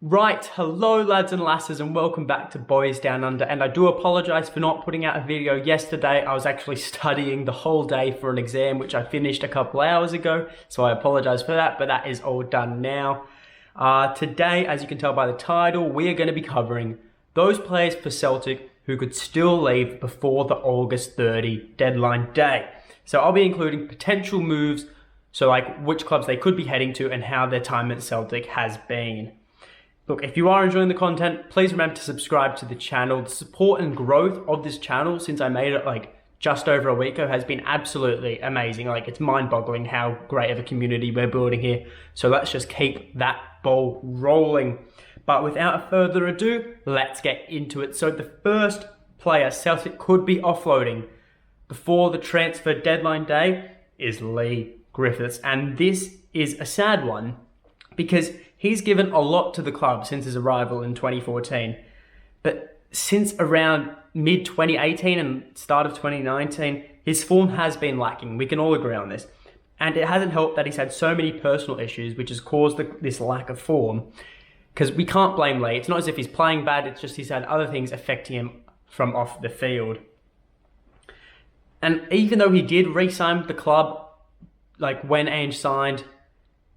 Right, hello lads and lasses and welcome back to Boys Down Under, and I do apologise for not putting out a video yesterday. I was actually studying the whole day for an exam which I finished a couple hours ago, so I apologise for that, but that is all done now. Today, as you can tell by the title, we are going to be covering those players for Celtic who could still leave before the August 30 deadline day. So I'll be including potential moves, so like which clubs they could be heading to and how their time at Celtic has been. Look, if you are enjoying the content, please remember to subscribe to the channel. The support and growth of this channel since I made it like just over a week ago has been absolutely amazing. Like, it's mind-boggling how great of a community we're building here. So let's just keep that ball rolling. But without further ado, let's get into it. So the first player Celtic could be offloading before the transfer deadline day is Leigh Griffiths. And this is a sad one because he's given a lot to the club since his arrival in 2014. But since around mid-2018 and start of 2019, his form has been lacking. We can all agree on this. And it hasn't helped that he's had so many personal issues, which has caused this lack of form. Because we can't blame Leigh. It's not as if he's playing bad, it's just he's had other things affecting him from off the field. And even though he did re-sign with the club, like when Ange signed,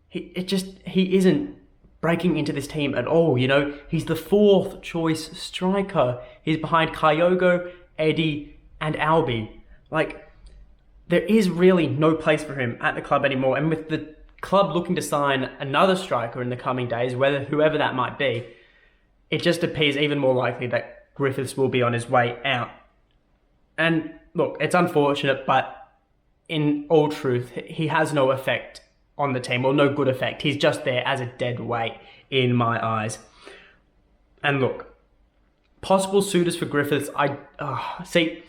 he isn't breaking into this team at all. You know, he's the fourth choice striker. He's behind Kyogo, Eddie, and Albie. Like, there is really no place for him at the club anymore. And with the club looking to sign another striker in the coming days, whoever that might be, it just appears even more likely that Griffiths will be on his way out. And look, it's unfortunate, but in all truth, he has no effect on the team, or no good effect. He's just there as a dead weight in my eyes. And look, possible suitors for Griffiths, see,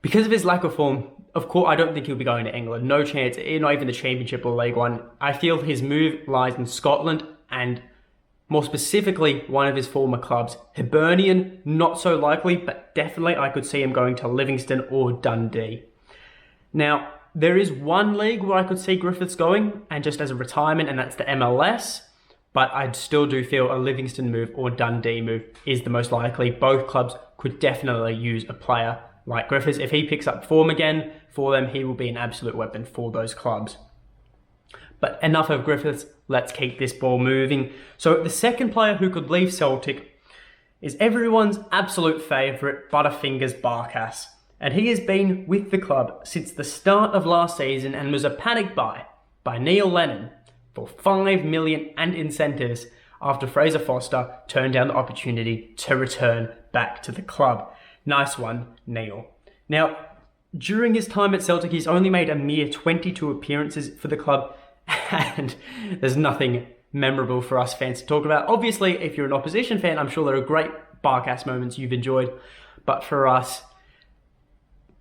because of his lack of form, of course, I don't think he'll be going to England. No chance, not even the Championship or League One. I feel his move lies in Scotland, and more specifically, one of his former clubs. Hibernian, not so likely, but definitely I could see him going to Livingston or Dundee. Now, there is one league where I could see Griffiths going, and just as a retirement, and that's the MLS. But I still do feel a Livingston move or Dundee move is the most likely. Both clubs could definitely use a player like Griffiths. If he picks up form again for them, he will be an absolute weapon for those clubs. But enough of Griffiths, let's keep this ball moving. So the second player who could leave Celtic is everyone's absolute favourite, Butterfingers Barkas. And he has been with the club since the start of last season and was a panic buy by Neil Lennon for $5 million and incentives after Fraser Foster turned down the opportunity to return back to the club. Nice one, Neil. Now, during his time at Celtic, he's only made a mere 22 appearances for the club, and there's nothing memorable for us fans to talk about. Obviously, if you're an opposition fan, I'm sure there are great Barkas moments you've enjoyed, but for us,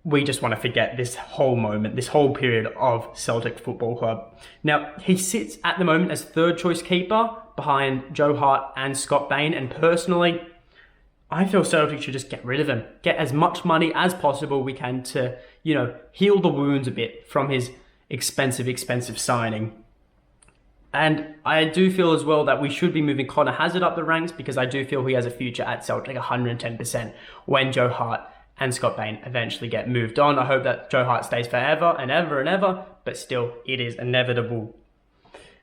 we just want to forget this whole moment, this whole period of Celtic Football Club. Now, he sits at the moment as third choice keeper behind Joe Hart and Scott Bain. And personally, I feel Celtic should just get rid of him. Get as much money as possible we can to, heal the wounds a bit from his expensive signing. And I do feel as well that we should be moving Connor Hazard up the ranks because I do feel he has a future at Celtic 110% when Joe Hart and Scott Bain eventually get moved on. I hope that Joe Hart stays forever and ever and ever, but still, it is inevitable.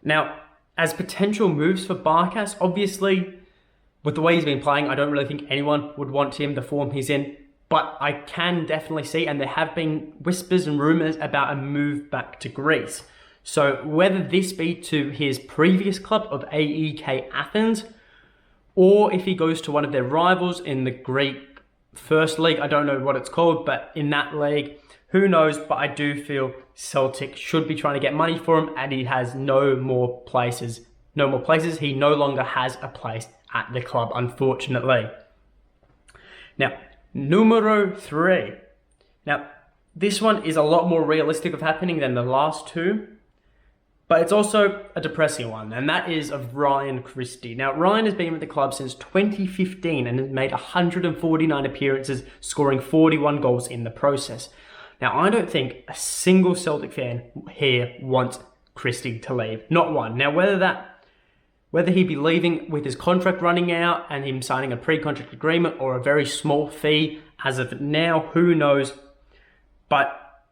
Now, as potential moves for Barkas, obviously, with the way he's been playing, I don't really think anyone would want him, the form he's in, but I can definitely see, and there have been whispers and rumours about a move back to Greece. So whether this be to his previous club of AEK Athens, or if he goes to one of their rivals in the Greek First League, I don't know what it's called, but in that league, who knows? But I do feel Celtic should be trying to get money for him, and he has no more places. He no longer has a place at the club, unfortunately. Now, numero 3. Now, this one is a lot more realistic of happening than the last two, but it's also a depressing one, and that is of Ryan Christie. Now, Ryan has been with the club since 2015 and has made 149 appearances, scoring 41 goals in the process. Now, I don't think a single Celtic fan here wants Christie to leave. Not one. Now, whether that Whether he'd be leaving with his contract running out and him signing a pre-contract agreement or a very small fee as of now, who knows? But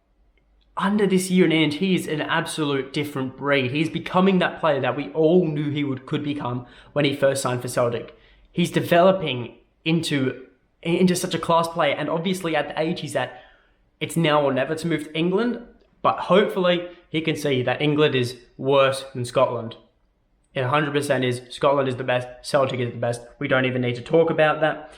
under this year and end, he is an absolute different breed. He's becoming that player that we all knew he could become when he first signed for Celtic. He's developing into such a class player, and obviously at the age he's at, it's now or never to move to England, but hopefully he can see that England is worse than Scotland. It 100% is. Scotland is the best, Celtic is the best. We don't even need to talk about that.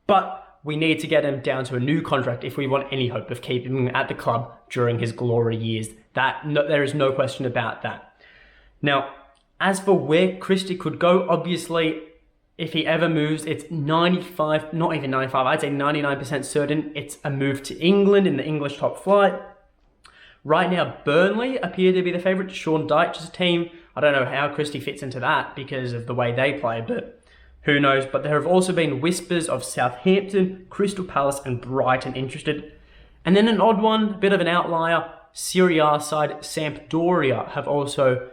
But we need to get him down to a new contract if we want any hope of keeping him at the club during his glory years. There is no question about that. Now, as for where Christie could go, obviously, if he ever moves, it's 95, not even 95, I'd say 99% certain it's a move to England in the English top flight. Right now, Burnley appear to be the favourite. Sean Dyche's team. I don't know how Christie fits into that because of the way they play, but who knows? But there have also been whispers of Southampton, Crystal Palace and Brighton interested. And then an odd one, a bit of an outlier, Serie A side Sampdoria have also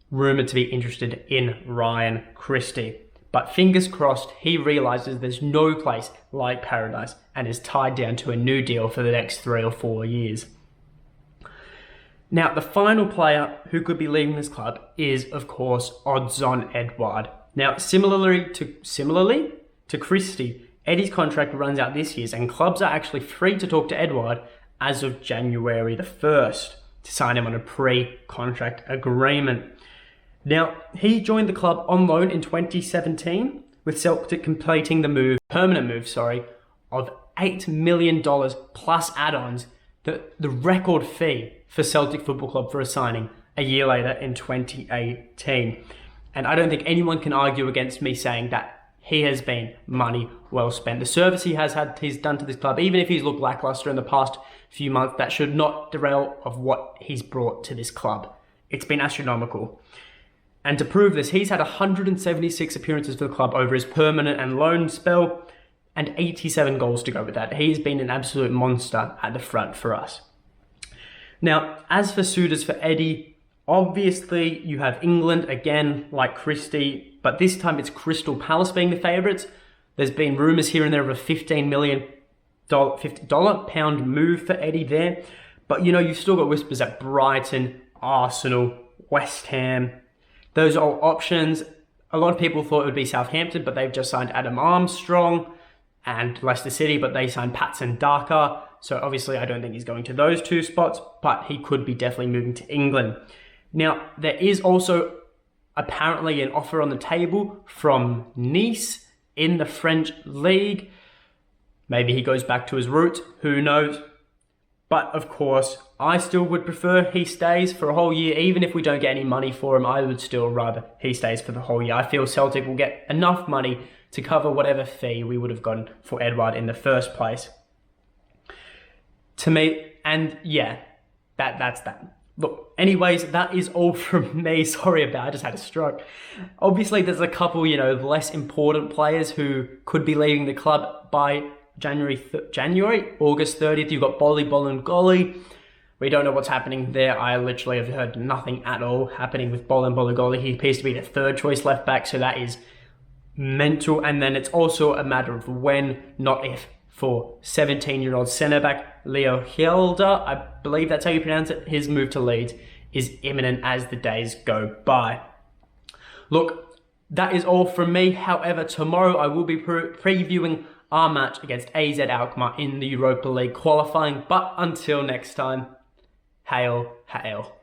rumoured to be interested in Ryan Christie. But fingers crossed, he realises there's no place like paradise and is tied down to a new deal for the next 3 or 4 years. Now, the final player who could be leaving this club is, of course, Odsonne Edouard. Now, similarly to Christie, Eddie's contract runs out this year, and clubs are actually free to talk to Edouard as of January the 1st to sign him on a pre-contract agreement. Now, he joined the club on loan in 2017, with Celtic completing the permanent move, of $8 million plus add-ons, the record fee for Celtic Football Club for a signing a year later in 2018. And I don't think anyone can argue against me saying that he has been money well spent. The service he's done to this club, even if he's looked lackluster in the past few months, that should not derail of what he's brought to this club. It's been astronomical. And to prove this, he's had 176 appearances for the club over his permanent and loan spell, and 87 goals to go with that. He's been an absolute monster at the front for us. Now, as for suitors for Eddie, obviously you have England again, like Christie, but this time it's Crystal Palace being the favourites. There's been rumours here and there of a $15 million pound move for Eddie there. But you've still got whispers at Brighton, Arsenal, West Ham. Those are all options. A lot of people thought it would be Southampton, but they've just signed Adam Armstrong, and Leicester City, but they signed Patson Daka. So obviously I don't think he's going to those two spots, but he could be definitely moving to England. Now, there is also apparently an offer on the table from Nice in the French league. Maybe he goes back to his roots, who knows? But of course, I still would prefer he stays for a whole year. Even if we don't get any money for him, I would still rather he stays for the whole year. I feel Celtic will get enough money to cover whatever fee we would have gotten for Edouard in the first place. To me, and yeah, that's that. Look, anyways, that is all from me. Sorry about it, I just had a stroke. Obviously, there's a couple, less important players who could be leaving the club by August 30th. You've got bhoydownunder. We don't know what's happening there. I literally have heard nothing at all happening with bhoydownunder. He appears to be the third choice left back, so that is mental. And then it's also a matter of when, not if, for 17-year-old centre-back Leo Hjelde, I believe that's how you pronounce it, his move to Leeds is imminent as the days go by. Look, that is all from me. However, tomorrow I will be previewing our match against AZ Alkmaar in the Europa League qualifying. But until next time, hail, hail.